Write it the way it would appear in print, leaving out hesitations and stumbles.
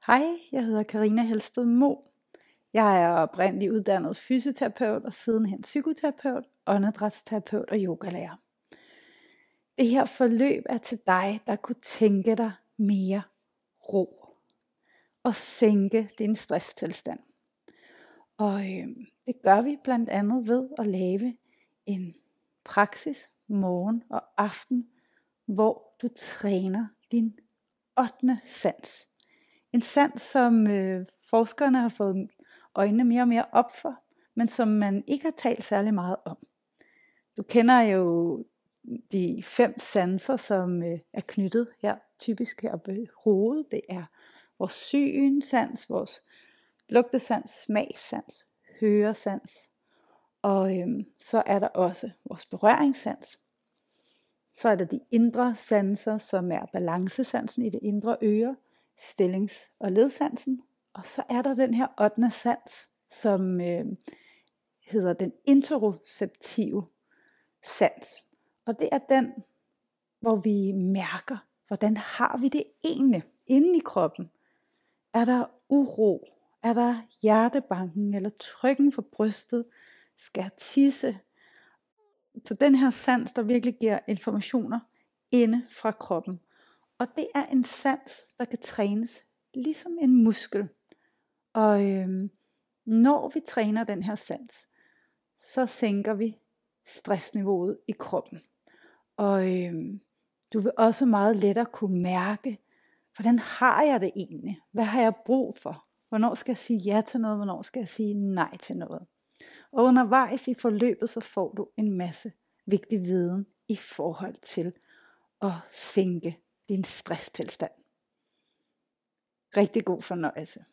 Hej, jeg hedder Karina Helsted Mo. Jeg er oprindeligt uddannet fysioterapeut og sidenhen psykoterapeut, åndedrætsterapeut og yogalærer. Det her forløb er til dig, der kunne tænke dig mere ro og sænke din stresstilstand. Og det gør vi blandt andet ved at lave en praksis morgen og aften, hvor du træner din 8. sans. En sans, som forskerne har fået øjnene mere og mere op for, men som man ikke har talt særlig meget om. Du kender jo de 5 sanser, som er knyttet her, typisk her på hovedet. Det er vores synsans, vores lugtesans, smagssans, høresans, og så er der også vores berøringssans. Så er der de indre sanser, som er balancesansen i det indre øre, stillings- og ledsansen. Og så er der den her 8. sans, som hedder den interoceptive sans. Og det er den, hvor vi mærker, hvordan har vi det egentlig inde i kroppen. Er der uro? Er der hjertebanken eller trykken for brystet? Skal jeg tisse? Så den her sans, der virkelig giver informationer inde fra kroppen. Og det er en sans, der kan trænes ligesom en muskel. Og når vi træner den her sans, så sænker vi stressniveauet i kroppen. Og du vil også meget lettere kunne mærke, hvordan har jeg det egentlig? Hvad har jeg brug for? Hvornår skal jeg sige ja til noget? Hvornår skal jeg sige nej til noget? Og undervejs i forløbet, så får du en masse vigtig viden i forhold til at sænke din stresstilstand. Rigtig god fornøjelse.